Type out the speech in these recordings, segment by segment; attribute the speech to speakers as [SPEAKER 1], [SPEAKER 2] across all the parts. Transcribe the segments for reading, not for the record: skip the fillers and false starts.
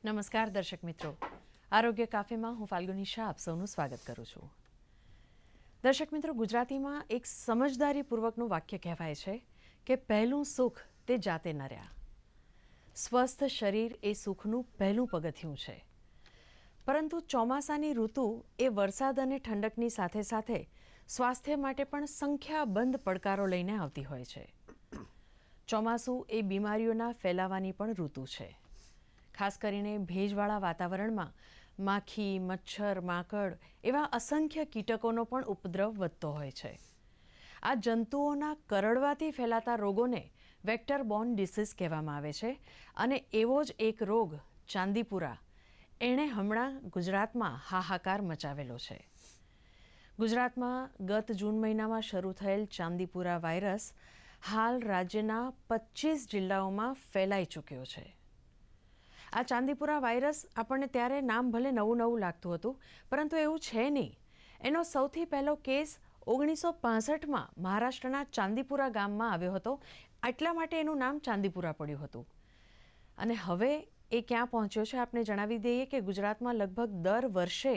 [SPEAKER 1] નમસ્કાર દર્શક મિત્રો, આરોગ્ય કાફેમાં હું ફાલ્ગુની શાહ આપ સૌનું સ્વાગત કરું છું. દર્શક મિત્રો, ગુજરાતીમાં એક સમજદારીપૂર્વકનું વાક્ય કહેવાય છે કે પહેલું સુખ તે જાતે નર્યા. સ્વસ્થ શરીર એ સુખનું પહેલું પગથિયું છે. પરંતુ ચોમાસાની ઋતુ એ વરસાદ અને ઠંડકની સાથે સાથે સ્વાસ્થ્ય માટે પણ સંખ્યાબંધ પડકારો લઈને આવતી હોય છે. ચોમાસું એ બીમારીઓના ફેલાવાની પણ ઋતુ છે. ખાસ કરીને ભેજવાળા વાતાવરણમાં માખી, મચ્છર, માકડ એવા અસંખ્ય કીટકોનો પણ ઉપદ્રવ વધતો હોય છે. આ જંતુઓના કરડવાથી ફેલાતા રોગોને વેક્ટર બોર્ન ડિસીઝ કહેવામાં આવે છે અને એવો જ એક રોગ ચાંદીપુરા એણે હમણાં ગુજરાતમાં હાહાકાર મચાવેલો છે. ગુજરાતમાં ગત જૂન મહિનામાં શરૂ થયેલ ચાંદીપુરા વાયરસ હાલ રાજ્યના 25 જિલ્લાઓમાં ફેલાઈ ચૂક્યો છે. આ ચાંદીપુરા વાયરસ આપણને ત્યારે નામ ભલે નવું નવું લાગતું હતું, પરંતુ એવું છે નહીં. એનો સૌથી પહેલો કેસ 1965માં મહારાષ્ટ્રના ચાંદીપુરા ગામમાં આવ્યો હતો. એટલા માટે એનું નામ ચાંદીપુરા પડ્યું હતું. અને હવે એ ક્યાં પહોંચ્યો છે આપને જણાવી દઈએ કે ગુજરાતમાં લગભગ દર વર્ષે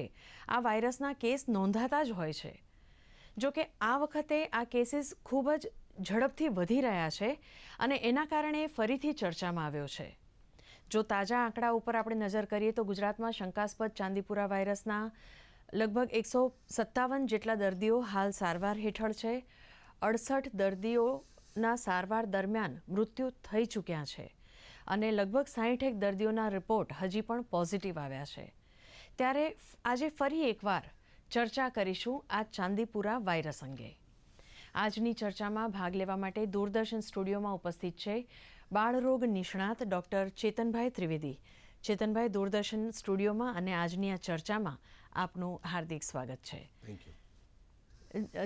[SPEAKER 1] આ વાયરસના કેસ નોંધાતા જ હોય છે. જો કે આ વખતે આ કેસીસ ખૂબ જ ઝડપથી વધી રહ્યા છે અને એના કારણે ફરીથી ચર્ચામાં આવ્યો છે. જો તાજા આંકડા ઉપર આપણે નજર કરીએ તો ગુજરાતમાં શંકાસ્પદ ચાંદીપુરા વાયરસના લગભગ 157 જેટલા દર્દીઓ હાલ સારવાર હેઠળ છે. 68 દર્દીઓના સારવાર દરમિયાન મૃત્યુ થઈ ચૂક્યા છે અને લગભગ 61 દર્દીઓના રિપોર્ટ હજી પણ પોઝિટિવ આવ્યા છે. ત્યારે આજે ફરી એકવાર ચર્ચા કરીશું આ ચાંદીપુરા વાયરસ અંગે. આજની ચર્ચામાં ભાગ લેવા માટે દૂરદર્શન સ્ટુડિયોમાં ઉપસ્થિત છે બાળરોગ નિષ્ણાત ડૉક્ટર ચેતનભાઈ ત્રિવેદી. ચેતનભાઈ, દૂરદર્શન સ્ટુડિયોમાં અને આજની આ ચર્ચામાં આપનું હાર્દિક સ્વાગત છે.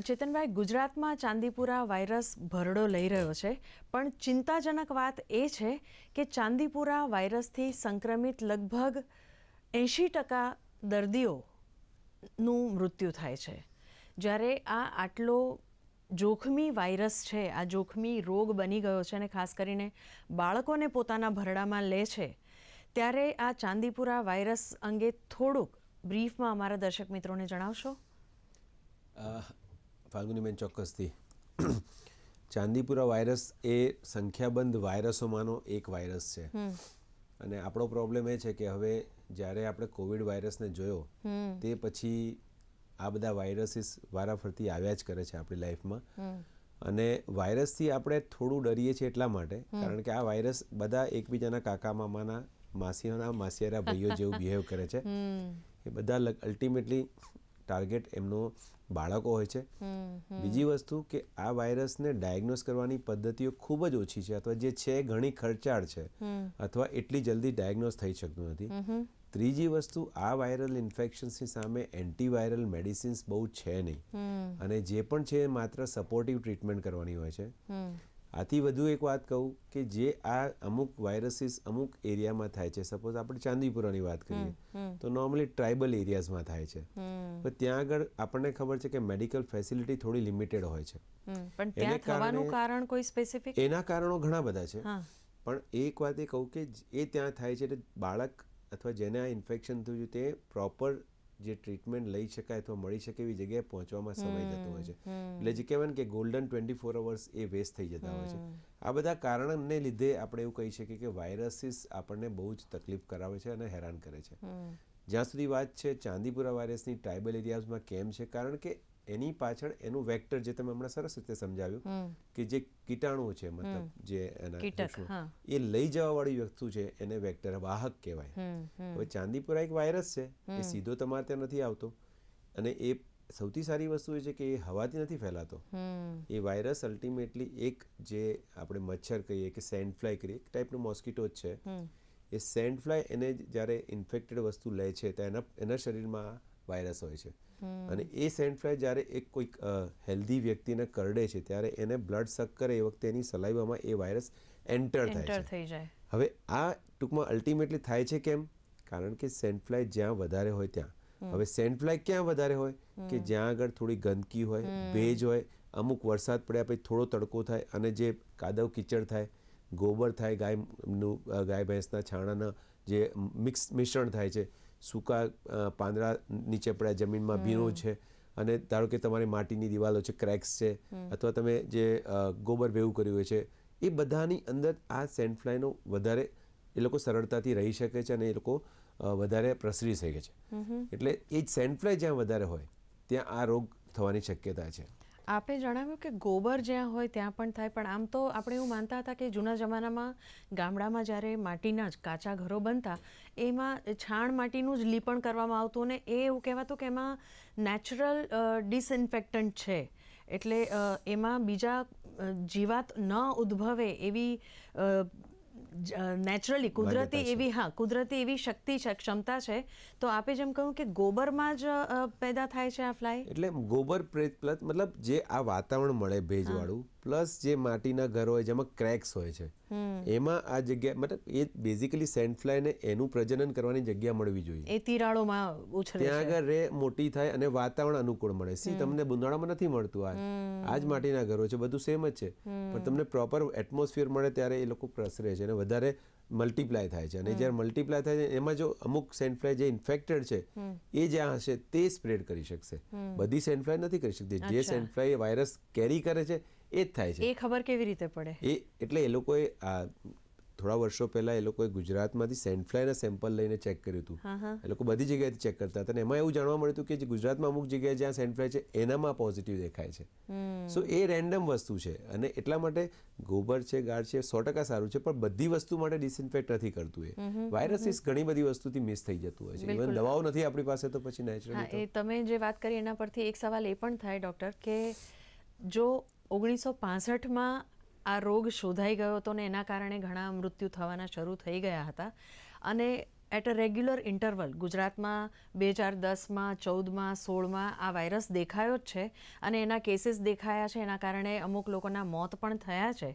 [SPEAKER 1] ચેતનભાઈ, ગુજરાતમાં ચાંદીપુરા વાયરસ ભરડો લઈ રહ્યો છે, પણ ચિંતાજનક વાત એ છે કે ચાંદીપુરા વાયરસથી સંક્રમિત લગભગ 80% દર્દીઓનું મૃત્યુ થાય છે. જ્યારે આ આટલો જોખમી વાયરસ છે, આ જોખમી રોગ બની ગયો છે અને ખાસ કરીને બાળકોને પોતાના ભરડામાં લે છે, ત્યારે આ ચાંદીપુરા વાયરસ અંગે થોડુંક બ્રીફમાં અમારા દર્શક મિત્રોને જણાવશો?
[SPEAKER 2] ફાલ્ગુનીબેન, ચોક્કસથી. ચાંદીપુરા વાયરસ એ સંખ્યાબંધ વાયરસોમાંનો એક વાયરસ છે અને આપણો પ્રોબ્લેમ એ છે કે હવે જ્યારે આપણે કોવિડ વાયરસને જોયો તે પછી આ બધા વાયરસીસ વારાફરતી આવ્યા જ કરે છે આપણી લાઈફમાં. અને વાયરસથી આપણે થોડું ડરીએ છીએ એટલા માટે કારણ કે આ વાયરસ બધા એકબીજાના કાકા મામાના માસીઓના માસિયારા ભાઈઓ જેવું બિહેવ કરે છે. એ બધા અલ્ટિમેટલી ટાર્ગેટ એમનો બાળકો હોય છે. બીજી વસ્તુ કે આ વાયરસને ડાયગ્નોસ કરવાની પદ્ધતિઓ ખૂબ જ ઓછી છે અથવા જે છે ઘણી ખર્ચાળ છે અથવા એટલી જલ્દી ડાયગ્નોસ થઈ શકતું નથી. ત્રીજી વસ્તુ, આ વાયરલ ઇન્ફેક્શન્સની સામે એન્ટીવાયરલ મેડિસિન્સ બહુ છે નહીં અને જે પણ છે માત્ર સપોર્ટિવ ટ્રીટમેન્ટ કરવાની હોય છે. આથી વધુ એક વાત કહું કે જે આ અમુક વાયરસીસ અમુક એરિયામાં થાય છે, સપોઝ આપણે ચાંદીપુરાની વાત કરીએ તો નોર્મલી ટ્રાઇબલ એરિયાઝમાં થાય છે, તો ત્યાં આગળ આપણને ખબર છે કે મેડિકલ ફેસિલિટી થોડી લિમિટેડ હોય છે.
[SPEAKER 1] પણ ત્યાં થવાનું કારણ કોઈ સ્પેસિફિક?
[SPEAKER 2] એના કારણો ઘણા બધા છે, પણ એક વાત એ કહું કે એ ત્યાં થાય છે એટલે બાળક અથવા જેને આ ઇન્ફેક્શન થયું છે તે પ્રોપર જે ટ્રીટમેન્ટ લઈ શકાય અથવા મળી શકે એવી જગ્યાએ પહોંચવામાં સમય જતો હોય છે. એટલે જે કહેવાય ને કે ગોલ્ડન 24 અવર્સ એ વેસ્ટ થઈ જતા હોય છે. આ બધા કારણને લીધે આપણે એવું કહી શકીએ કે વાયરસીસ આપણને બહુ જ તકલીફ કરાવે છે અને હેરાન કરે છે. જ્યાં સુધી વાત છે ચાંદીપુરા વાયરસની ટ્રાઇબલ એરિયાઝમાં કેમ છે, કારણ કે એની પાછળ એનું વેક્ટર જે તમે હમણાં સરસ રીતે સમજાવ્યું કે જે કીટાણુઓ છે, મતલબ જે એના એ લઈ જવા વાળી વસ્તુ છે એને વેક્ટર વાહક કહેવાય. હવે ચાંદીપુરા એક વાયરસ છે, એ સીધો તમારે ત્યાં નથી આવતો અને એ સૌથી સારી વસ્તુ એ છે કે એ હવાથી નથી ફેલાતો. એ વાયરસ અલ્ટિમેટલી એક જે આપણે મચ્છર કહીએ કે સેન્ડ ફ્લાય કહીએ, એક ટાઈપનું મોસ્કીટો જ છે. એ સેન્ડ ફ્લાય એને જ્યારે ઇન્ફેક્ટેડ વસ્તુ લે છે તો એના શરીરમાં વાયરસ હોય છે અને એ સેન્ડ ફ્લાય જ્યારે એક કોઈક હેલ્ધી વ્યક્તિને કરડે છે ત્યારે એને બ્લડ સક કરે એ વખતે એની સલાઈવામાં એ વાયરસ એન્ટર થાય છે. હવે આ ટૂંકમાં અલ્ટિમેટલી થાય છે કેમ? કારણ કે સેન્ડ ફ્લાય જ્યાં વધારે હોય ત્યાં. હવે સેન્ડ ફ્લાય ક્યાં વધારે હોય? કે જ્યાં આગળ થોડી ગંદકી હોય, ભેજ હોય, અમુક વરસાદ પડ્યા પછી થોડો તડકો થાય અને જે કાદવ કીચડ થાય, ગોબર થાય ગાય ભેંસના છાણાના, જે મિશ્રણ થાય છે, સૂકા પાંદડા નીચે પડ્યા જમીનમાં ભીનું છે, અને ધારો કે તમારી માટીની દિવાલો છે, ક્રેક્સ છે, અથવા તમે જે ગોબર ભેગું કર્યું હોય છે, એ બધાની અંદર આ સેન્ડ ફ્લાયનો વધારે એ લોકો સરળતાથી રહી શકે છે અને એ લોકો વધારે પ્રસરી શકે છે. એટલે એ જ સેન્ડ ફ્લાય જ્યાં વધારે હોય ત્યાં આ રોગ થવાની શક્યતા છે.
[SPEAKER 1] આપે જણાવ્યું કે ગોબર જ્યાં હોય ત્યાં પણ થાય, પણ આમ તો આપણે એવું માનતા હતા કે જૂના જમાનામાં ગામડામાં જ્યારે માટીના જ કાચા ઘરો બનતા એમાં છાણ માટીનું જ લીપણ કરવામાં આવતું અને એ એવું કહેવાતું કે એમાં નેચરલ ડિસઇન્ફેક્ટન્ટ છે, એટલે એમાં બીજા જીવાત ન ઉદ્ભવે એવી નેચરલી કુદરતી એવી કુદરતી એવી શક્તિ છે, ક્ષમતા છે. તો આપે જેમ કહ્યું કે ગોબરમાં જ પેદા થાય છે આ ફ્લાય.
[SPEAKER 2] એટલે ગોબર પ્લસ મતલબ જે આ વાતાવરણ મળે ભેજવાળું, પ્લસ જે માટીના ઘર હોય જેમાં ક્રેક્સ હોય છે, એમાં આ જગ્યા મતલબ એ બેઝિકલી સેન્ડ ફ્લાયને એનું પ્રજનન કરવાની જગ્યા મળવી જોઈએ.
[SPEAKER 1] એ તિરાડોમાં ઉછરે છે,
[SPEAKER 2] ત્યાં આગળ રે મોટી થાય અને વાતાવરણ અનુકૂળ મળે. તમને ઉનાળામાં નથી મળતું. આ જ માટીના ઘરો છે, બધું સેમ જ છે, પણ તમને પ્રોપર એટમોસ્ફિયર મળે ત્યારે એ લોકો પ્રસરે છે અને વધારે મલ્ટીપ્લાય થાય છે. અને જ્યારે મલ્ટીપ્લાય થાય છે એમાં જો અમુક સેન્ડ ફ્લાય જે ઇન્ફેક્ટેડ છે એ જ્યાં હશે તે સ્પ્રેડ કરી શકશે. બધી સેન્ડ ફ્લાય નથી કરી શકતી. જે સેન્ડ ફ્લાય વાયરસ કેરી કરે છે એ જ થાય છે.
[SPEAKER 1] એ ખબર કેવી રીતે પડે?
[SPEAKER 2] એટલે એ લોકોએ થોડા વર્ષો પહેલા એ લોકોએ ગુજરાતમાંથી સેન્ડ ફ્લાયના સેમ્પલ લઈને ચેક કર્યું હતું. એ લોકો બધી જગ્યાએથી ચેક કરતા હતા અને એમાં એવું જાણવા મળ્યું હતું કે જે ગુજરાતમાં અમુક જગ્યાએ જ્યાં સેન્ડ ફ્લાય છે એનામાં પોઝિટિવ દેખાય છે. સો એ રેન્ડમ વસ્તુ છે અને એટલા માટે ગોબર છે, ગાળ છે, 100% સારું છે, પણ બધી વસ્તુ માટે ડિસઇન્ફેક્ટ નથી કરતું. એ વાયરસીસ ઘણી બધી વસ્તુથી મિસ થઈ જતું હોય છે. ઇવન દવાઓ નથી આપણી પાસે તો પછી નેચરલી.
[SPEAKER 1] એ તમે જે વાત કરી એના પરથી એક સવાલ એ પણ થાય ડૉક્ટર કે જો 1965માં આ રોગ શોધાઈ ગયો હતો ને એના કારણે ઘણા મૃત્યુ થવાના શરૂ થઈ ગયા હતા અને એટ અ રેગ્યુલર ઇન્ટરવલ ગુજરાતમાં 2010માં, 14માં, 16માં આ વાયરસ દેખાયો જ છે અને એના કેસીસ દેખાયા છે, એના કારણે અમુક લોકોના મોત પણ થયા છે.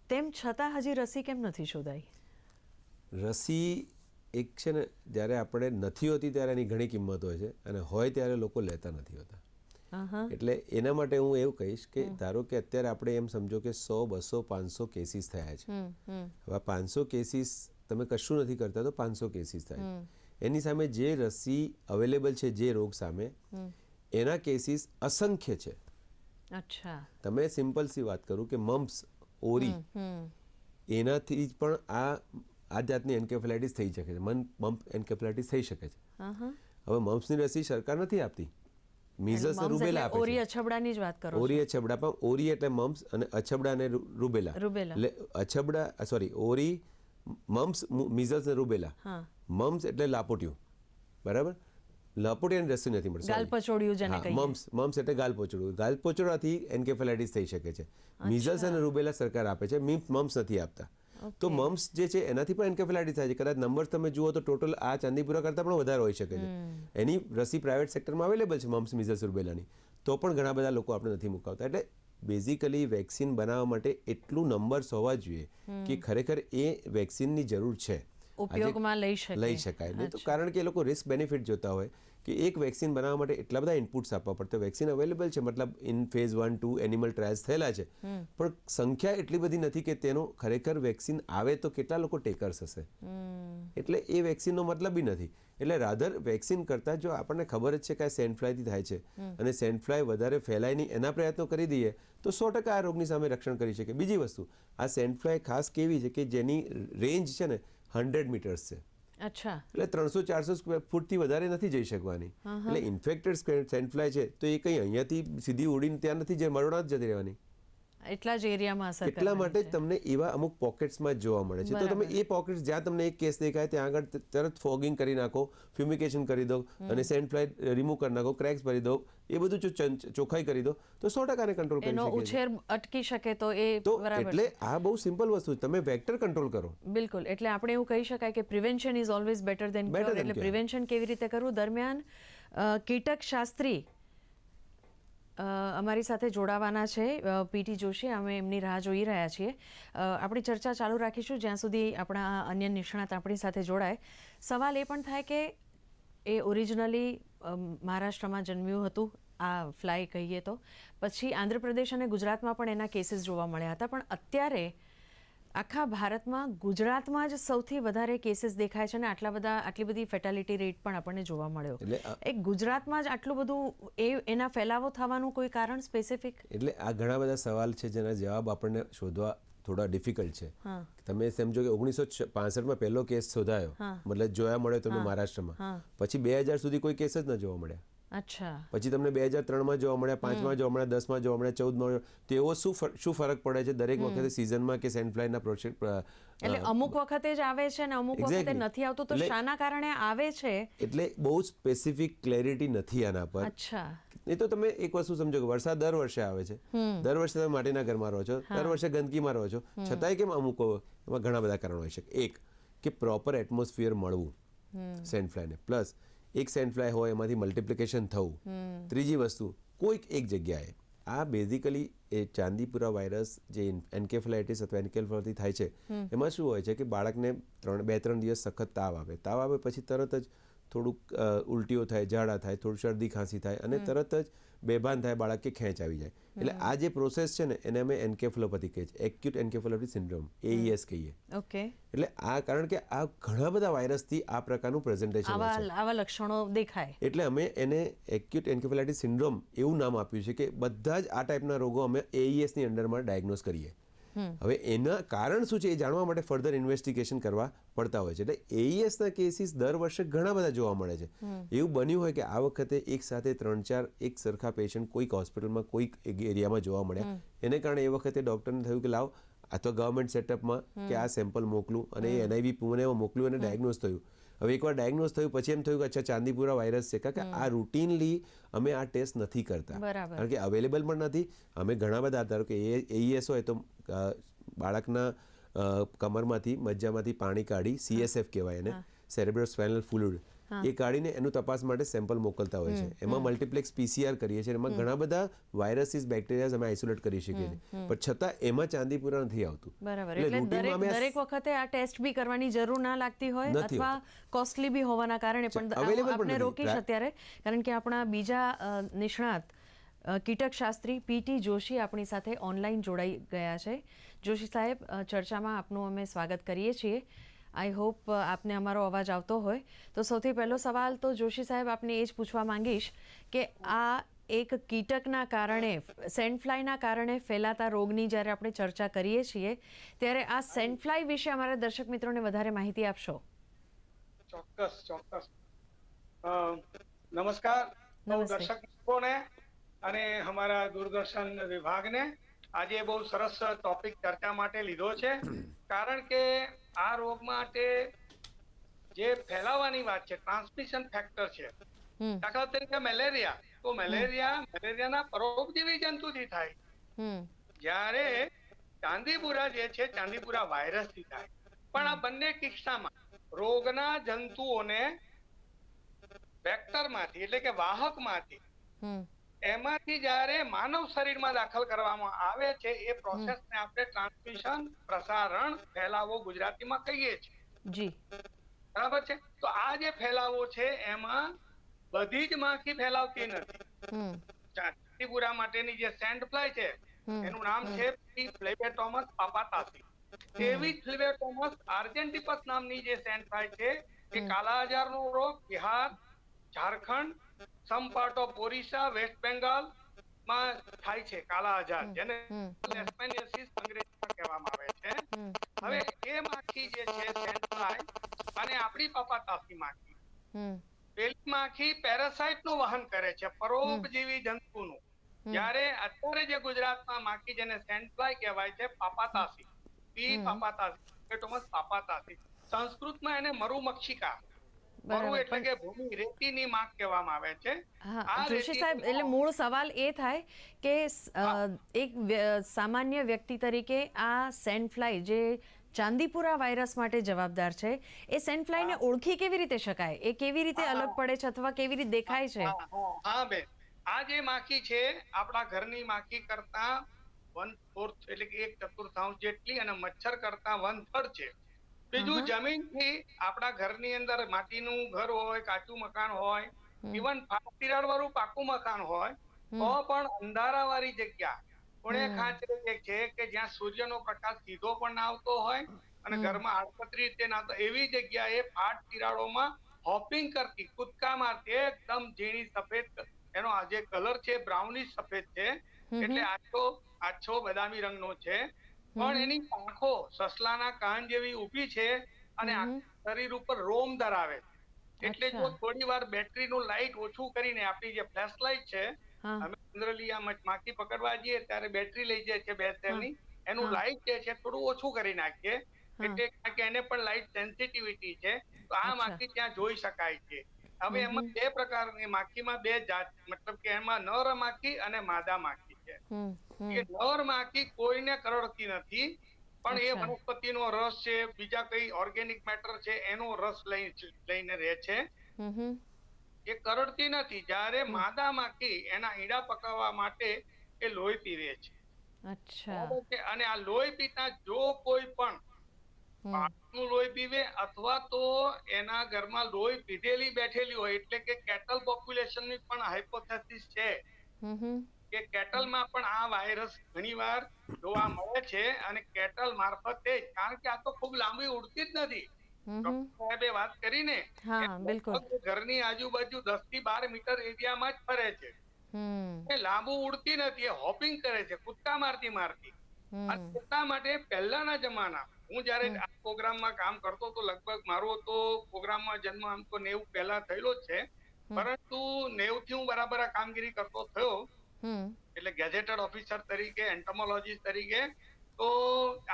[SPEAKER 1] તેમ છતાં હજી રસી કેમ નથી શોધાઈ?
[SPEAKER 2] રસી એક છે ને, જ્યારે આપણે નથી હોતી ત્યારે એની ઘણી કિંમત હોય છે અને હોય ત્યારે લોકો લેતા નથી હોતા. એટલે એના માટે હું એવું કહીશ કે ધારો કે અત્યારે આપણે એમ સમજો કે 100, 200, 500 કેસીસ થયા છે. હવે 500 કેસીસ તમે કશું નથી કરતા તો 500 કેસીસ થાય. એની સામે જે રસી અવેલેબલ છે જે રોગ સામે, એના કેસીસ અસંખ્ય છે.
[SPEAKER 1] અચ્છા.
[SPEAKER 2] તમે સિમ્પલ સી વાત કરું કે મમ્પ્સ, ઓરી, એનાથી પણ આ જાતની એન્કેફેલાઇટિસ થઈ શકે છે. મમ્પ એન્કેફેલાઇટિસ થઈ શકે છે. હવે મમ્પ્સની રસી સરકાર નથી આપતી. મીઝલ્સ ને રૂબેલા આપે છે.
[SPEAKER 1] ઓરી અછબડાની જ વાત કરો.
[SPEAKER 2] ઓરી અછબડા, પણ ઓરી એટલે મમ્પ્સ અને અછબડા અને રૂબેલા. એટલે અછબડા સોરી ઓરી, મમ્પ્સ, મીઝલ્સ ને રૂબેલા. મમ્પ્સ એટલે લાપોટિયું, બરાબર? લાપોટિયાની રસી નથી મળતી.
[SPEAKER 1] ગાલપચોડિયું જેને કહીએ.
[SPEAKER 2] મમ્પ્સ એટલે ગાલપોચડું. ગાલપોચડાથી એન્કેફેલાઇટિસ થઈ શકે છે. મીઝલ્સ અને રૂબેલા સરકાર આપે છે, મમ્પ્સ નથી આપતા. તો મમ્પ્સ જે છે એનાથી પણ એન્કેફેલાઇટિસ થાય છે. કદાચ નંબર્સ તમે જુઓ તો ટોટલ આ ચાંદીપુરા કરતાં પણ વધારે હોઈ શકે છે. એની રસી પ્રાઇવેટ સેક્ટરમાં અવેલેબલ છે, મમ્પ્સ, મીઝલ્સ, રૂબેલાની. તો પણ ઘણા બધા લોકો આપણે નથી મુકાવતા. એટલે બેઝિકલી વેક્સિન બનાવવા માટે એટલું નંબર્સ હોવા જોઈએ કે ખરેખર એ વેક્સિનની જરૂર છે,
[SPEAKER 1] ઉપયોગમાં લઈ
[SPEAKER 2] શકાય. નહીં તો કારણ કે એ લોકો રિસ્ક બેનિફિટ જોતા હોય કે એક વેક્સિન બનાવવા માટે એટલા બધા ઇનપુટ્સ આપવા પડતા. વેક્સિન અવેલેબલ છે, મતલબ ઇન ફેઝ 1, 2 એનિમલ ટ્રાયલ્સ થયેલા છે, પણ સંખ્યા એટલી બધી નથી કે તેનો ખરેખર વેક્સિન આવે તો કેટલા લોકો ટેકર્સ હશે. એટલે એ વેક્સિનનો મતલબ બી નથી. એટલે રાધર વેક્સિન કરતાં જો આપણને ખબર જ છે કે આ સેન્ડ ફ્લાયથી થાય છે અને સેન્ડ ફ્લાય વધારે ફેલાય નહીં એના પ્રયત્નો કરી દઈએ તો 100% આ રોગની સામે રક્ષણ કરી શકે. બીજી વસ્તુ, આ સેન્ડ ફ્લાય ખાસ કેવી છે કે જેની રેન્જ છે ને 100 મીટર્સ છે.
[SPEAKER 1] અચ્છા.
[SPEAKER 2] એટલે 300-400 ફૂટથી વધારે નથી જઈ શકવાની. એટલે ઇન્ફેક્ટેડ સેન્ડ ફ્લાય છે તો એ કંઈ અહીંયાથી સીધી ઉડીને ત્યાં નથી જે મરોડા જ જતી રહેવાની.
[SPEAKER 1] એટલા જ એરિયામાં અસર.
[SPEAKER 2] એટલા માટે જ તમને એવા અમુક પોકેટ્સમાં જ જોવા મળે છે. તો તમે એ પોકેટ્સ જ્યાં તમને એક કેસ દેખાય ત્યાં આગળ તરત ફોગિંગ કરી નાખો, ફ્યુમિકેશન કરી દો અને સેન્ડ ફ્લાય રિમૂવ કરી નાખો, ક્રેક્સ ભરી દો, એ બધું જો ચોખ્ખાઈ કરી દો તો 100% કંટ્રોલ કરી શકે.
[SPEAKER 1] એનો ઉછેર અટકી શકે તો એ બરાબર.
[SPEAKER 2] એટલે આ બહુ સિમ્પલ વસ્તુ છે. તમે વેક્ટર કંટ્રોલ કરો.
[SPEAKER 1] બિલકુલ. એટલે આપણે એવું કહી શકાય કે prevention is always better than cure. એટલે પ્રિવેન્શન કેવી રીતે કરવું. દરમિયાન કીટક શાસ્ત્રી અમારી સાથે જોડાવાના છે, પીટી જોશી. અમે એમની રાહ જોઈ રહ્યા છીએ. આપણી ચર્ચા ચાલુ રાખીશું જ્યાં સુધી આપણા અન્ય નિષ્ણાત આપણી સાથે જોડાય. સવાલ એ પણ થાય કે એ ઓરિજિનલી મહારાષ્ટ્રમાં જન્મ્યું હતું, આ ફ્લાય કહીએ તો, પછી આંધ્રપ્રદેશ અને ગુજરાતમાં પણ એના કેસીસ જોવા મળ્યા હતા, પણ અત્યારે આખા ભારતમાં ગુજરાતમાં જ સૌથી વધારે કેસીસ દેખાય છે અને આટલી બધી ફેટાલિટી રેટ પણ આપણને જોવા મળ્યો.
[SPEAKER 2] એટલે
[SPEAKER 1] એક ગુજરાતમાં જ આટલું બધું એના ફેલાવો થવાનું કોઈ કારણ સ્પેસિફિક?
[SPEAKER 2] એટલે આ ઘણા બધા સવાલ છે જેના જવાબ આપણને શોધવા થોડા ડિફિકલ્ટ છે. તમે સમજો કે 1965માં પહેલો કેસ શોધાયો, મતલબ જોવા મળ્યો તમને મહારાષ્ટ્રમાં, પછી 2000 સુધી કોઈ કેસ જ ન જોવા મળ્યા.
[SPEAKER 1] અચ્છા.
[SPEAKER 2] પછી તમને 2003માં જોવા મળ્યા, 5માં જોવા મળ્યા, 10માં જોવા મળ્યા, 14માં. તો એવો શું ફરક પડે છે દરેક વખતે સિઝનમાં કે સેન્ડ પ્રોજેક્ટ?
[SPEAKER 1] એટલે અમુક વખતે જ આવે છે ને અમુક વખતે નથી આવતું, તો શાના કારણે આવે છે?
[SPEAKER 2] એટલે બહુ સ્પેસિફિક ક્લેરિટી નથી આના પર.
[SPEAKER 1] અચ્છા.
[SPEAKER 2] નહીં તો તમે એક વસ્તુ સમજો કે વરસાદ દર વર્ષે આવે છે, દર વર્ષે તમે માટીના ઘરમાં રહો છો, દર વર્ષે ગંદકીમાં રહો છો, છતાંય કેમ અમુક એમાં ઘણા બધા કારણો હોય છે. એક કે પ્રોપર એટમોસ્ફિયર મળવું સેન્ડ ફ્લાયને, પ્લસ એક સેન્ડ ફ્લાય હોય એમાંથી મલ્ટિપ્લિકેશન થવું. ત્રીજી વસ્તુ કોઈક એક જગ્યાએ આ બેઝિકલી એ ચાંદીપુરા વાયરસ જે એન્કેફેલાઇટિસ અથવા એન્કેફેલાઇટિસ થાય છે, એમાં શું હોય છે કે બાળકને 2-3 દિવસ સખત તાવ આવે પછી તરત જ થોડુંક ઉલટીઓ થાય, ઝાડા થાય, થોડું શરદી ખાંસી થાય અને તરત જ બેભાન થાય બાળક કે ખેંચ આવી જાય. એટલે આ જે પ્રોસેસ છે ને એને અમે એન્કેફેલોપેથી કહીએ છીએ, એક્યુટ એન્કેફેલોપેથી સિન્ડ્રોમ, AES કહીએ.
[SPEAKER 1] ઓકે.
[SPEAKER 2] એટલે આ કારણ કે આ ઘણા બધા વાયરસથી આ પ્રકારનું પ્રેઝન્ટેશન હોય છે,
[SPEAKER 1] આવા લક્ષણો દેખાય,
[SPEAKER 2] એટલે અમે એને એક્યુટ એન્કેફેલાઇટિસ સિન્ડ્રોમ એવું નામ આપ્યું છે કે બધા જ આ ટાઈપના રોગો અમે AES ની અંડરમાં ડાયગ્નોઝ કરીએ. હવે એના કારણ શું છે એ જાણવા માટે ફર્ધર ઇન્વેસ્ટિગેશન કરવા પડતા હોય છે. એટલે AESના કેસીસ દર વર્ષે ઘણા બધા જોવા મળે છે. એવું બન્યું હોય કે આ વખતે એક સાથે 3-4 એક સરખા પેશન્ટ કોઈક હોસ્પિટલમાં કોઈક એરિયામાં જોવા મળ્યા, એને કારણે એ વખતે ડૉક્ટરને થયું કે લાવ અથવા ગવર્મેન્ટ સેટઅપમાં કે આ સેમ્પલ મોકલું, અને એ NIV પુણેમાં મોકલ્યું અને ડાયગ્નોઝ થયું. હવે એકવાર ડાયગ્નોઝ થયું પછી એમ થયું કે અચ્છા ચાંદીપુરા વાયરસ છે, કારણ કે આ રૂટીનલી અમે આ ટેસ્ટ નથી કરતા, કારણ કે અવેલેબલ પણ નથી. અમે ઘણા બધા ધારો કે AES હોય તો બાળકના કમરમાંથી મજ્જામાંથી પાણી કાઢી, CSF કહેવાય એને, સેરેબ્રલ સ્પાઇનલ ફ્લુઇડ, એ કાઢીને એનું તપાસ માટે સેમ્પલ મોકલતા હોય છે. એમાં મલ્ટીપ્લેક્સ PCR કરીએ છીએ, એમાં ઘણા બધા વાયરસીસ, બેક્ટેરિયાઝ અમે આઇસોલેટ કરી શકીએ છીએ, પણ છતાં એમાં ચાંદીપુરા નથી આવતું.
[SPEAKER 1] બરાબર. એટલે દરેક વખતે આ ટેસ્ટ બી કરવાની જરૂર ના લાગતી હોય અથવા કોસ્ટલી બી હોવાના કારણે પણ આપણે રોકીશ અત્યારે, કારણ કે આપણા બીજા નિષ્ણાત કીટકશાસ્ત્રી PT જોશી આપણી સાથે ઓનલાઈન જોડાઈ ગયા છે. જોશી સાહેબ, ચર્ચામાં આપનું અમે સ્વાગત કરીએ છીએ. આઈ હોપ આપને અમારો અવાજ આવતો હોય. તો સૌથી પહેલો સવાલ તો જોશી સાહેબ આપને એ જ પૂછવા માંગીશ કે આ એક કીટકના કારણે, સેન્ડ ફ્લાયના કારણે ફેલાતા રોગની જ્યારે આપણે ચર્ચા કરીએ છીએ ત્યારે આ સેન્ડ ફ્લાય વિશે અમારા દર્શક મિત્રોને વધારે માહિતી આપશો?
[SPEAKER 3] ચોક્કસ. નમસ્કાર દર્શક મિત્રોને અને અમારા દૂરદર્શન વિભાગને. આજે બહુ સરસ ટોપિક ચર્ચા માટે લીધો છે, કારણ કે આ રોગ માટે જે ફેલાવાની વાત છે, ટ્રાન્સમિશન ફેક્ટર છે. દાખલા તરીકે મેલેરિયા, તો મેલેરિયાના પરોપજીવી જંતુથી થાય, જ્યારે ચાંદીપુરા જે છે ચાંદીપુરા વાયરસથી થાય. પણ આ બંને કિસ્સામાં રોગના જંતુઓને વેક્ટરમાંથી એટલે કે વાહકમાંથી એમાંથી જ્યારે માનવ શરીરમાં દાખલ કરવામાં આવે છે, એ પ્રોસેસને આપણે ટ્રાન્સમિશન, પ્રસારણ, ફેલાવો ગુજરાતીમાં કહીએ છીએ.
[SPEAKER 1] જી.
[SPEAKER 3] બરાબર છે. તો આ જે ફેલાવો છે એમાં બધી જ માખી ફેલાવતી નથી. ચાંદીપુરા માટેની જે સેન્ડ ફ્લાય છે એનું નામ છે ફ્લેબેટોમસ પાપાતાસી. એવી જ ફ્લેબેટોમસ આર્જેન્ટિપસ નામની જે સેન્ડ ફ્લાય છે એ કાલા આજારનો રોગ Bihar, Jharkhand, some part of Orissa, West Bengal માં થાય છે. કાલા આજાર, જેને લેશમેનિયાસિસ અંગ્રેજીમાં કહેવામાં આવે છે. હવે એ માખી જે છે સેન્ડ ફ્લાય અને આપણી પાપાતાસી માખી, પેલી માખી પેરાસાઇટ નું વહન કરે છે, પરોપજીવી જંતુનું. જ્યારે અત્યારે જે ગુજરાતમાં માખી જેને સેન્ડ ફ્લાય કહેવાય છે, પાપાતાસી, પી પાપાતાસી, પેટોમસ પાપાતાસી, સંસ્કૃતમાં એને મરુમક્ષિકા, મરુ એટલે કે ભૂમિ, રેતીની માખ કહેવામાં આવે છે.
[SPEAKER 1] જોશી સાહેબ, એટલે મૂળ સવાલ એ થાય કે એક સામાન્ય વ્યક્તિ તરીકે આ સેન્ડ ફ્લાય જે ચાંદીપુરા વાયરસ માટે જવાબદાર છે, એ સેન્ડ ફ્લાયને ઓળખી કેવી રીતે શકાય? એ કેવી રીતે અલગ પડે છે અથવા કેવી રીતે દેખાય છે?
[SPEAKER 3] હા બેન, આ જે માખી છે આપણા ઘરની માખી કરતા 1/4 એટલે કે 1/4 જેટલી અને મચ્છર કરતા 1/3 છે. બીજું, જમીનથી આપણા ઘરની અંદર માટીનું ઘર હોય, કાચું મકાન હોય, ઇવન તિરાડ વાળું પાકું મકાન હોય, તો પણ અંધારા વાળી જગ્યા ખૂણે ખાંચરે એક છે કે જ્યાં સૂર્યનો પ્રકાશ સીધો પણ ના આવતો હોય અને ઘરમાં આડકતરી રીતે ના આવતો, એવી જગ્યાએ ફાટ તિરાડોમાં હોપિંગ કરતી, કૂદકા મારતી, એકદમ ઝીણી સફેદ, એનો આ જે કલર છે બ્રાઉનિશ સફેદ છે, એટલે આછો બદામી રંગનો છે, પણ એની આંખો સસલાના કાન જેવી ઊભી છે અને શરીર ઉપર રોમ ધરાવે છે. એટલે જો થોડી વાર બેટરીનું લાઇટ ઓછું કરીને, આપણી જે ફ્લેશ લાઇટ છે, અમે જનરલી આ માખી પકડવા જઈએ ત્યારે બેટરી લઈ જાય છે 2 સેલની, એનું લાઇટ જે છે થોડું ઓછું કરી નાખીએ, એટલે કારણ કે એને પણ લાઇટ સેન્સિટિવિટી છે, તો આ માખી ત્યાં જોઈ શકાય છે. હવે એમાં 2 પ્રકારની માખીમાં 2 જાત, મતલબ કે એમાં નર માખી અને માદા માખી છે. એ નર માખી કોઈને કરડતી નથી, પણ એ વનસ્પતિનો રસ છે, બીજા કઈ ઓર્ગેનિક મેટર છે, એનો રસ લઈને રહે છે, એ કરડતી નથી. જ્યારે માદા માખી એના ઈંડા પકાવવા માટે એ લોહી પીવે છે. અને આ લોહી પીતા જો કોઈ પણ બાળકનું લોહી પીવે અથવા તો એના ઘરમાં લોહી પીધેલી બેઠેલી હોય, એટલે કે કેટલ પોપ્યુલેશનની પણ હાઇપોથેસિસ છે કે કેટલમાં પણ આ વાયરસ ઘણીવાર જોવા મળે છે, અને કેટલ મારફતે, કારણ કે આ તો ખૂબ લાંબી ઉડતી જ નથી, ડોક્ટર સાહેબે વાત કરીને ઘરની આજુબાજુ 10 થી 12 મીટર એરિયામાં જ ફરે છે, લાંબુ ઉડતી નથી, એ હોપિંગ કરે છે, કૂદકા મારતી. અને એટલા માટે પહેલાના જમાના, હું જયારે આ પ્રોગ્રામમાં કામ કરતો તો, લગભગ મારો તો પ્રોગ્રામમાં જન્મ આમ તો 90 પહેલા થયેલો જ છે, પરંતુ 90 થી હું બરાબર આ કામગીરી કરતો થયો, એટલે ગેઝેટેડ ઓફિસર તરીકે, એન્ટોમોલોજીસ્ટ તરીકે, તો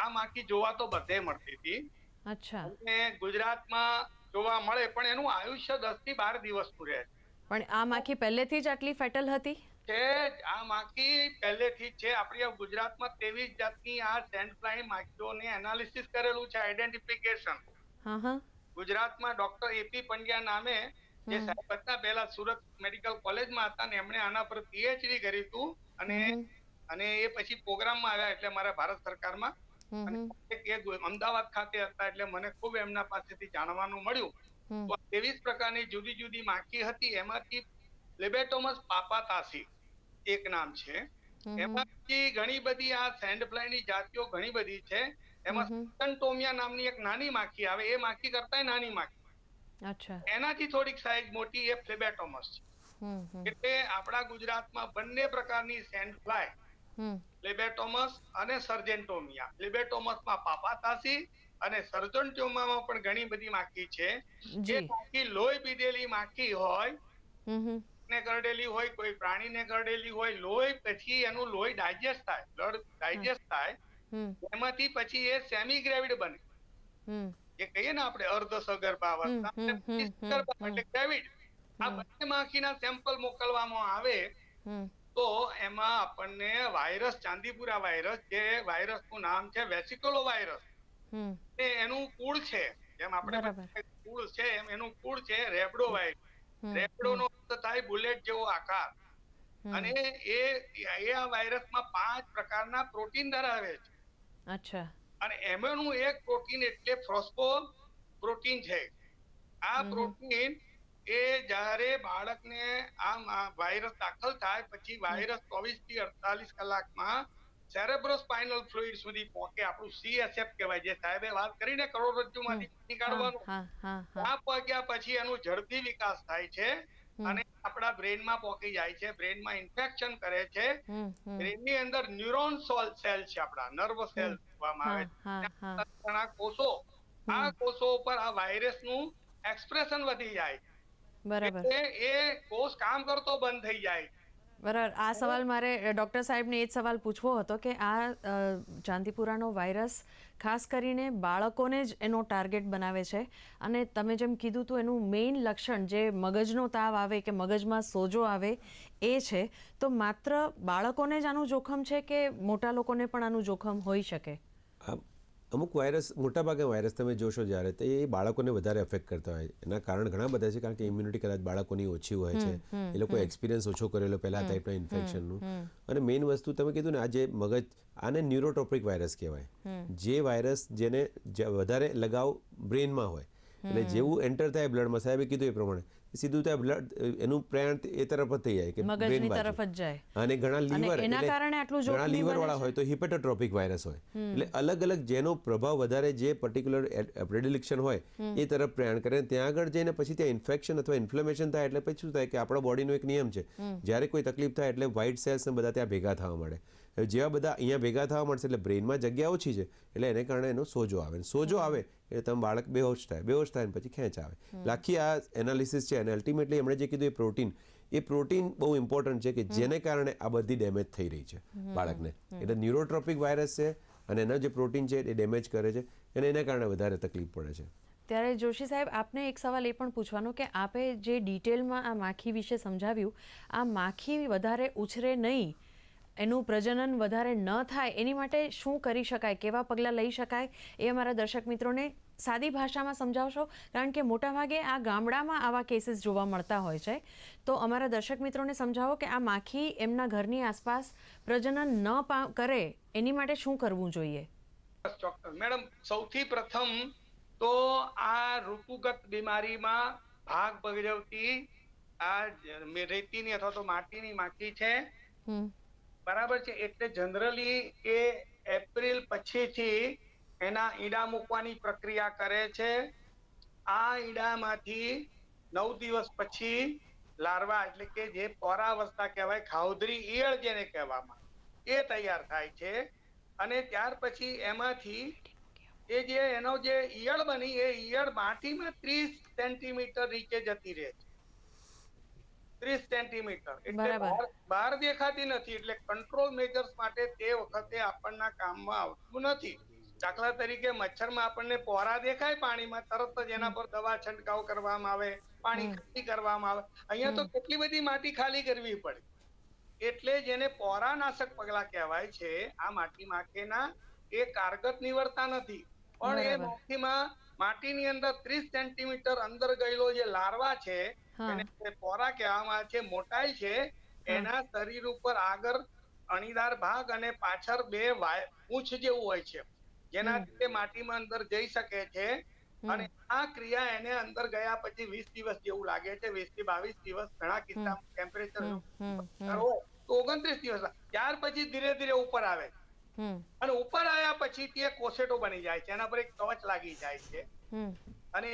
[SPEAKER 3] આ માખી જોવા તો બધે મળતી હતી. અને ગુજરાતમાં જોવા મળે, પણ એનું આયુષ્ય 10 થી 12 દિવસનું રહે.
[SPEAKER 1] પણ આ માખી પહેલેથી જ આટલી ફેટલ હતી?
[SPEAKER 3] આ માખી પહેલેથી જ છે. આપણી ગુજરાતમાં 23 જાતની આ સેન્ડ ફ્લાય માખીઓને એનાલિસિસ કરેલું છે, આઈડેન્ટિફિકેશન. ગુજરાતમાં ડોક્ટર એપી પંડ્યા નામે જે સાહેબ હતા, પહેલા સુરત મેડિકલ કોલેજમાં હતા, ને એમણે આના પર પીએચડી કર્યું હતું, અને એ પછી પ્રોગ્રામમાં આવ્યા, એટલે મારા ભારત સરકારમાં, અમદાવાદ ખાતે હતા, એટલે મને ખૂબ એમના પાસેથી જાણવાનું મળ્યું. તો 23 પ્રકારની જુદી જુદી માખી હતી, એમાંથી લેબેટોમસ પાપાતાસી એક નામ છે. એમાંથી ઘણી બધી આ સેન્ડ ફ્લાયની જાતિઓ ઘણી બધી છે. એમાં સર્જન્ટોમિયા નામની એક નાની માખી આવે, એ માખી કરતા નાની માખી, એનાથી થોડીક સાઈઝ મોટી, એ ફ્લેબેટોમસ છે. એટલે આપણા ગુજરાતમાં બંને પ્રકારની સેન્ડ ફ્લાય, લેબેટોમસ અને સર્જેન્ટોમિયા, લેબેટોમસમાં પાપાતાસી અને સર્જન્ટોમિયામાં પણ ઘણી બધી માખી છે. જે માખી લોહી પીધેલી માખી હોય, ને કરડેલી હોય, કોઈ પ્રાણીને કરડેલી હોય, લોહી પછી એનું લોહી ડાયજેસ્ટ થાય, બ્લડ ડાયજેસ્ટ થાય, એમાંથી પછી એ સેમી ગ્રેવિડ બને, જે કહીએ ને આપણે અર્ધ સગર્ભા અવસ્થા, એટલે ગ્રેવિડ. આ બંને માખીના સેમ્પલ મોકલવામાં આવે તો એમાં આપણને વાયરસ, ચાંદીપુરા વાયરસ, જે વાયરસનું નામ છે વેસિક્યુલો વાયરસ, એનું કુળ છે, જેમ આપણે કુળ છે એમ એનું કુળ છે રેબડો વાયરસ. રેબડોનો અર્થ થાય બુલેટ જેવો આકાર, અને એ આ વાયરસમાં 5 પ્રકારના પ્રોટીન ધરાવે છે. અને એમાંનું એક પ્રોટીન એટલે ફ્રોસ્કો પ્રોટીન છે. આ પ્રોટીન એ જ્યારે બાળકને આ વાયરસ દાખલ થાય પછી વાયરસ 24 થી 48 કલાકમાં સેરેબ્રોસ્પાઇનલ ફ્લુઇડ સુધી પહોંચે, આપણું CSF કહેવાય, જે સાહેબે વાત કરીને કરોડરજ્જુમાંથી નીકાળવાનું. આ પહોંચ્યા પછી એનું ઝડપી વિકાસ થાય છે અને આપણા બ્રેનમાં પહોંચી જાય છે, બ્રેનમાં ઇન્ફેક્શન કરે છે. બ્રેનની અંદર ન્યુરોન સેલ છે, આપણા નર્વ સેલ કહેવામાં આવે છે, કોષો, આ કોષો ઉપર આ વાયરસનું એક્સપ્રેશન વધી જાય, એટલે એ કોષ કામ કરતો બંધ થઈ જાય.
[SPEAKER 1] બરાબર. આ સવાલ મારે ડૉક્ટર સાહેબને એ જ સવાલ પૂછવો હતો કે આ ચાંદીપુરાનો વાયરસ ખાસ કરીને બાળકોને જ એનો ટાર્ગેટ બનાવે છે, અને તમે જેમ કીધું હતું એનું મેઇન લક્ષણ જે મગજનો તાવ આવે કે મગજમાં સોજો આવે એ છે, તો માત્ર બાળકોને જ આનું જોખમ છે કે મોટા લોકોને પણ આનું જોખમ હોઈ શકે?
[SPEAKER 2] અમુક વાયરસ, મોટાભાગે વાયરસ તમે જોશો જ્યારે, તો એ બાળકોને વધારે અફેક્ટ કરતા હોય. એના કારણ ઘણા બધા છે, કારણ કે ઇમ્યુનિટી કદાચ બાળકોની ઓછી હોય છે, એ લોકો એક્સપિરિયન્સ ઓછો કરેલો પહેલા ટાઈપના ઇન્ફેક્શનનું. અને મેઇન વસ્તુ તમે કીધું ને, આ જે મગજ, આને ન્યુરોટ્રોપિક વાયરસ કહેવાય, જે વાયરસ જેને વધારે લગાવ બ્રેનમાં હોય, એટલે જેવું એન્ટર થાય બ્લડમાં, સાહેબે કીધું એ પ્રમાણે સીધું ત્યાં બ્લડ એનું પ્રયાણ એ તરફ જ થઈ જાય કે
[SPEAKER 1] મગજની
[SPEAKER 2] બ્રેન
[SPEAKER 1] તરફ જ જાય.
[SPEAKER 2] અને ઘણા લીવર
[SPEAKER 1] એના કારણે આટલું
[SPEAKER 2] ઘણા
[SPEAKER 1] જોખમી
[SPEAKER 2] લીવર
[SPEAKER 1] બને
[SPEAKER 2] વાળા
[SPEAKER 1] છે?
[SPEAKER 2] હોય તો હિપેટોટ્રોપિક વાયરસ હોય, એટલે અલગ અલગ જેનો પ્રભાવ વધારે જે પર્ટિક્યુલર પ્રેડિલિક્શન હોય એ તરફ પ્રયાણ કરે. ત્યાં આગળ જઈને પછી ત્યાં ઇન્ફેક્શન અથવા ઇન્ફ્લેમેશન થાય એટલે પછી શું થાય કે આપણા બોડીનો એક નિયમ છે, જ્યારે કોઈ તકલીફ થાય એટલે વ્હાઇટ સેલ્સ ને બધા ત્યાં ભેગા થવા મળે. હવે જેવા બધા અહીંયા ભેગા થવા મળશે એટલે બ્રેઇનમાં જગ્યા ઓછી છે એટલે એને કારણે એનો સોજો આવે. સોજો આવે એટલે તમે બાળક બેહોશ થાય ને પછી ખેંચ આવે. આખી આ એનાલિસિસ છે અને અલ્ટિમેટલી એમણે જે કીધું એ પ્રોટીન બહુ ઇમ્પોર્ટન્ટ છે કે જેને કારણે આ બધી ડેમેજ થઈ રહી છે બાળકને. એટલે ન્યુરોટ્રોપિક વાયરસ છે અને એના જે પ્રોટીન છે એ ડેમેજ કરે છે અને એના કારણે વધારે તકલીફ પડે છે.
[SPEAKER 1] ત્યારે જોશી સાહેબ, આપને એક સવાલ એ પણ પૂછવાનો કે આપે જે ડિટેલમાં આ માખી વિશે સમજાવ્યું, આ માખી વધારે ઉછરે નહીં, એનું પ્રજનન વધારે ન થાય એની માટે શું કરી શકાય, કેવા પગલાં લઈ શકાય, એ અમારા દર્શક મિત્રોને સાદી ભાષામાં સમજાવશો? કારણ કે મોટાભાગે આ ગામડામાં આવા કેસીસ જોવા મળતા હોય છે. તો અમારા દર્શક મિત્રોને સમજાવો કે આ માખી એમના ઘરની આસપાસ પ્રજનન ન કરે એની માટે શું કરવું જોઈએ?
[SPEAKER 3] ચોક્કસ મેડમ, સૌથી પ્રથમ તો આ ઋતુગત બીમારીમાં ભાગ ભજવતી આ રેતીની અથવા તો માટીની માખી છે, બરાબર છે. એટલે જનરલી એ એપ્રિલ પછીથી એના ઈંડા મૂકવાની પ્રક્રિયા કરે છે. આ ઈંડામાંથી 9 દિવસ પછી લાર્વા એટલે કે જે પરાવસ્થા કહેવાય, ખાઉધરી ઈયળ જેને કહેવામાં, એ તૈયાર થાય છે. અને ત્યાર પછી એમાંથી એ જે એનો જે ઈયળ બની એ ઈયળ માટીમાં 30 સેન્ટીમીટર નીચે જતી રહે છે. 30 સેન્ટીમીટર એટલે બહાર દેખાતી નથી. એટલે કંટ્રોલ મેજર્સ માટે તે વખતે આપણના કામમાં આવતું નથી. દાખલા તરીકે મચ્છરમાં આપણને પોરા દેખાય પાણીમાં, તરત જ એના પર દવા છંટકાવ કરવામાં આવે, પાણી ખાલી કરવામાં આવે. અહીંયા તો કેટલી બધી માટી ખાલી કરવી પડે. એટલે જેને પોરાનાશક પગલા કહેવાય છે, આ માટી માખીના એ કારગત નીવડતા નથી. પણ એ માખીમાં માટીની અંદર 30 સેન્ટીમીટર અંદર ગયેલો જે લાર્વા છે એને પોરા કહેવામાં છે, મોટાઈ છે, એના શરીર ઉપર આગળ અણીદાર ભાગ અને પાછળ 2 પૂંછ જેવું હોય છે, જેનાથી તે માટીમાં અંદર જઈ શકે છે. અને આ ક્રિયા એને અંદર ગયા પછી 20 દિવસ જેવું લાગે છે, 20 થી 22 દિવસ. ઘણા કિસ્સામાં ટેમ્પરેચર હોય તો 29 દિવસ. ત્યાર પછી ધીરે ધીરે ઉપર આવે અને ઉપર આવ્યા પછી તે કોસેટો બની જાય છે, એના પર એક કવચ લાગી જાય છે. અને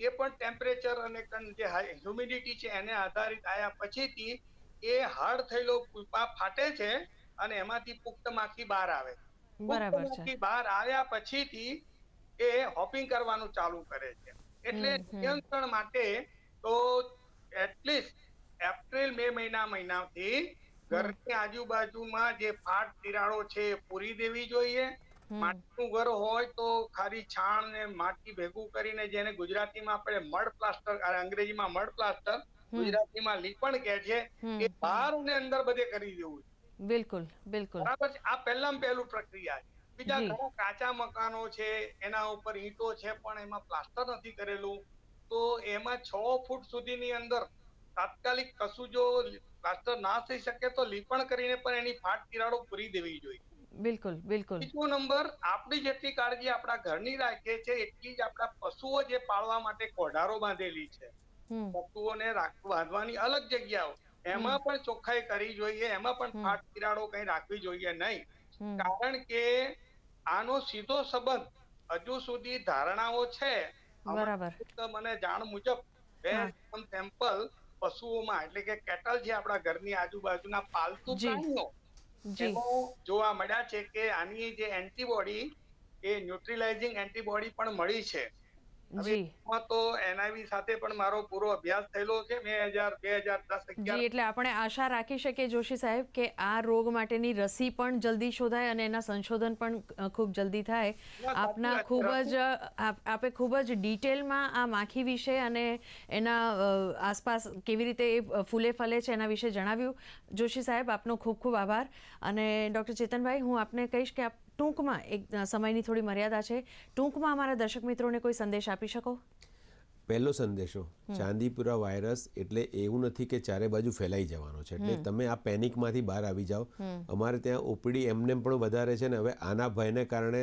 [SPEAKER 3] એ પણ ટેમ્પરેચર અને જે હ્યુમિડિટી છે એને આધારિત આવ્યા પછીથી એ હાર્ડ થયેલો પુપા ફાટે છે અને એમાંથી પુખ્ત માખી બહાર આવે.
[SPEAKER 1] બરાબર છે.
[SPEAKER 3] બહાર આવ્યા પછીથી એ હોપિંગ કરવાનું ચાલુ કરે છે. એટલે નિયંત્રણ માટે તો એટલીસ્ટ એપ્રિલ મે મહિનાથી ઘરની આજુબાજુમાં જે ફાટ તિરાડો છે એ પૂરી દેવી જોઈએ. માટીનું ઘર હોય તો ખાલી છાણ ને માટી ભેગું કરીને, જેને ગુજરાતીમાં આપણે મડ પ્લાસ્ટર, અંગ્રેજીમાં મડ પ્લાસ્ટર, ગુજરાતીમાં લીપણ કહે છે, એ બહાર અને અંદર બધે કરી દેવું.
[SPEAKER 1] બિલકુલ બિલકુલ
[SPEAKER 3] બરાબર છે. આ પહેલું પ્રક્રિયા છે. બીજા ઘણા કાચા મકાનો છે, એના ઉપર ઈંટો છે પણ એમાં પ્લાસ્ટર નથી કરેલું, તો એમાં 6 ફૂટ સુધીની અંદર તાત્કાલિક કશું જો પ્લાસ્ટર ના થઈ શકે તો લીપણ કરીને પણ એની ફાટ તિરાડો પૂરી દેવી જોઈએ.
[SPEAKER 1] બિલકુલ બિલકુલ.
[SPEAKER 3] બીજો નંબર, આપણી જેટલી કાળજી આપણા ઘરની રાખીએ છીએ એટલી જ આપણા પશુઓ જે પાળવા માટે કોઢારો બાંધેલી છે, પશુઓને બાંધવાની અલગ જગ્યાઓ, એમાં પણ ચોખ્ખાઈ કરવી જોઈએ. એમાં પણ ફાટ તિરાડો કઈ રાખવી જોઈએ નહીં. કારણ કે આનો સીધો સંબંધ હજુ સુધી ધારણાઓ છે.
[SPEAKER 1] બરાબર.
[SPEAKER 3] મને જાણ મુજબ 2 સેમ્પલ પશુઓમાં એટલે કે કેટલ જે આપણા ઘરની આજુબાજુના પાલતુ પ્રાણીઓ એમાં જોવા મળ્યા છે કે આની જે એન્ટીબોડી એ ન્યુટ્રલાઇઝિંગ એન્ટીબોડી પણ મળી છે. તો એનઆઈવી સાથે પણ મારો પૂરો અભ્યાસ થયેલો છે 2010-11.
[SPEAKER 1] એટલે આપણે આશા રાખી શકીએ જોશી સાહેબ કે આ રોગ માટેની રસી પણ જલ્દી શોધાય અને એના સંશોધન પણ ખૂબ જલ્દી થાય. આપે ખૂબ જ ડિટેલમાં આ માખી વિશે અને એના આસપાસ કેવી રીતે એ ફૂલે ફલે છે એના વિશે જણાવ્યું. જોશી સાહેબ, આપનો ખૂબ ખૂબ આભાર. અને ડૉક્ટર ચેતનભાઈ, હું આપને કહીશ કે આપ ટૂંકમાં, એક સમયની થોડી મર્યાદા છે, ટૂંકમાં અમારા દર્શક મિત્રોને કોઈ સંદેશ આપી શકો?
[SPEAKER 2] પહેલો સંદેશો, ચાંદીપુરા વાયરસ એટલે એવું નથી કે ચારે બાજુ ફેલાઈ જવાનો છે. એટલે તમે આ પેનિકમાંથી બહાર આવી જાઓ. અમારે ત્યાં ઓપીડી એમને પણ વધારે છે ને હવે આના ભયને કારણે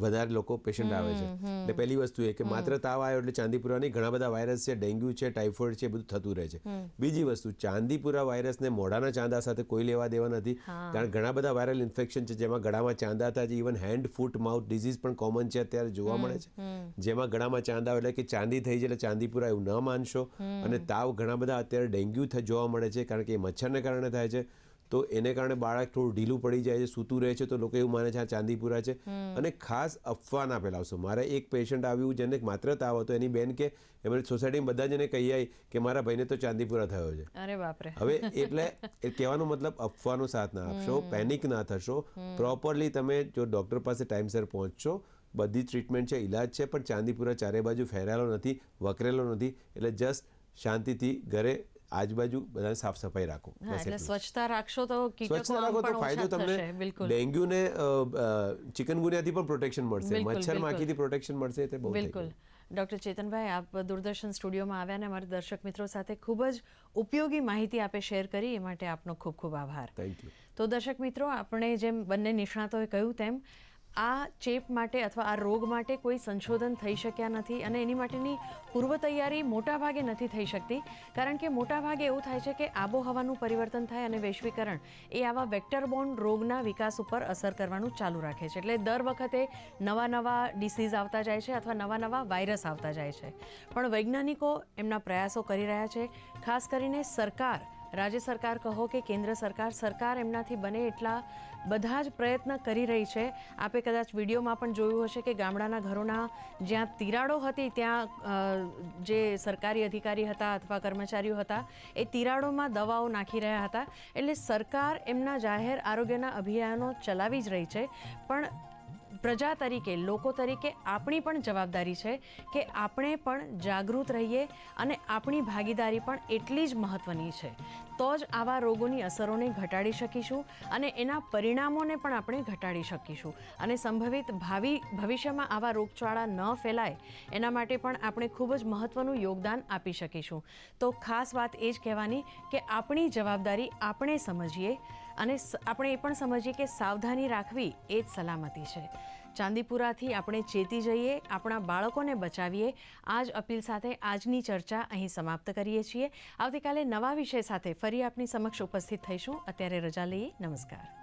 [SPEAKER 2] વધારે લોકો પેશન્ટ આવે છે. એટલે પહેલી વસ્તુ એ કે માત્ર તાવ આવ્યો એટલે ચાંદીપુરા નહીં, ઘણા બધા વાયરસ છે, ડેન્ગ્યુ છે, ટાઇફોઇડ છે, બધું થતું રહે છે. બીજી વસ્તુ, ચાંદીપુરા વાયરસને મોઢાના ચાંદા સાથે કોઈ લેવા દેવા નથી, કારણ ઘણા બધા વાયરલ ઇન્ફેક્શન છે જેમાં ગળામાં ચાંદા થાય છે. ઇવન હેન્ડ ફૂટ માઉથ ડિઝીઝ પણ કોમન છે અત્યારે જોવા મળે છે, જેમાં ગળામાં ચાંદા એટલે કે ચાંદી થઈ જાય એટલે ચાંદીપુરા એવું ન માનશો. અને તાવ ઘણા બધા અત્યારે ડેન્ગ્યુ જોવા મળે છે, કારણ કે એ મચ્છરને કારણે થાય છે. તો એને કારણે બાળક થોડું ઢીલું પડી જાય છે, સૂતું રહે છે, તો લોકો એવું માને છે આ ચાંદીપુરા છે. અને ખાસ અફવા ના ફેલાવશો. મારે એક પેશન્ટ આવ્યું જેને માત્ર તાવ હતો, એની બેન કે એમની સોસાયટીમાં બધા જને કહી આવી કે મારા ભાઈને તો ચાંદીપુરા થયો છે.
[SPEAKER 1] અરે બાપરે.
[SPEAKER 2] હવે એટલે એ કહેવાનો મતલબ અફવાનો સાથ ના આપશો, પેનિક ના થશો. પ્રોપરલી તમે જો ડૉક્ટર પાસે ટાઈમસર પહોંચશો, બધી ટ્રીટમેન્ટ છે, ઇલાજ છે, પણ ચાંદીપુરા ચારે બાજુ ફેરાયેલો નથી, વકરેલો નથી. એટલે જસ્ટ શાંતિથી ઘરે આજુબાજુ બધા સાફ સફાઈ રાખો.
[SPEAKER 1] એટલે સ્વચ્છતા રાખશો તો
[SPEAKER 2] સ્વચ્છતા રાખો તો ફાયદો તમને ડેન્ગ્યુ ને ચિકનગુનિયાથી પણ પ્રોટેક્શન મળશે, મચ્છર માખીથી પ્રોટેક્શન મળશે. તે બહુ
[SPEAKER 1] બિલકુલ. ડૉક્ટર ચેતનભાઈ, આપ દૂરદર્શન સ્ટુડિયોમાં આવ્યા અને અમારા દર્શક મિત્રો સાથે ખૂબ જ ઉપયોગી માહિતી આપે શેર કરી, એ માટે આપનો ખૂબ ખૂબ આભાર.
[SPEAKER 2] Thank you.
[SPEAKER 1] તો દર્શક મિત્રો, આપણે જેમ બંને નિષ્ણાતોએ કહ્યું તેમ આ ચેપ માટે અથવા આ રોગ માટે કોઈ સંશોધન થઈ શક્યા નથી અને એની માટેની પૂર્વ તૈયારી મોટાભાગે નથી થઈ શકતી, કારણ કે મોટાભાગે એવું થાય છે કે આબોહવાનું પરિવર્તન થાય અને વૈશ્વિકરણ એ આવા વેક્ટરબોર્ન રોગના વિકાસ ઉપર અસર કરવાનું ચાલુ રાખે છે. એટલે દર વખતે નવા ડિસીઝ આવતા જાય છે અથવા નવા વાયરસ આવતા જાય છે. પણ વૈજ્ઞાનિકો એમના પ્રયાસો કરી રહ્યા છે. ખાસ કરીને સરકાર, રાજ્ય સરકાર કહો કે કેન્દ્ર સરકાર એમનાથી બને એટલા બધા જ પ્રયત્ન કરી રહી છે. આપે કદાચ વિડીયોમાં પણ જોયું હશે કે ગામડાના ઘરોના જ્યાં તિરાડો હતી ત્યાં જે સરકારી અધિકારી હતા અથવા કર્મચારીઓ હતા એ તિરાડોમાં દવાઓ નાખી રહ્યા હતા. એટલે સરકાર એમના જાહેર આરોગ્યના અભિયાનો ચલાવી જ રહી છે, પણ પ્રજા તરીકે, લોકો તરીકે આપણી પણ જવાબદારી છે કે આપણે પણ જાગૃત રહીએ અને આપણી ભાગીદારી પણ એટલી જ મહત્ત્વની છે. તો જ આવા રોગોની અસરોને ઘટાડી શકીશું અને એના પરિણામોને પણ આપણે ઘટાડી શકીશું. અને સંભવિત ભવિષ્યમાં આવા રોગચાળા ન ફેલાય એના માટે પણ આપણે ખૂબ જ મહત્ત્વનું યોગદાન આપી શકીશું. તો ખાસ વાત એ જ કહેવાની કે આપણી જવાબદારી આપણે સમજીએ અને આપણે એ પણ સમજીએ કે સાવધાની રાખવી એ જ સલામતી છે. ચાંદીપુરાથી આપણે ચેતી જઈએ, આપણા બાળકોને બચાવીએ. આ જ અપીલ સાથે આજની ચર્ચા અહીં સમાપ્ત કરીએ છીએ. આવતીકાલે નવા વિષય સાથે ફરી આપની સમક્ષ ઉપસ્થિત થઈશું. અત્યારે રજા લઈએ. નમસ્કાર.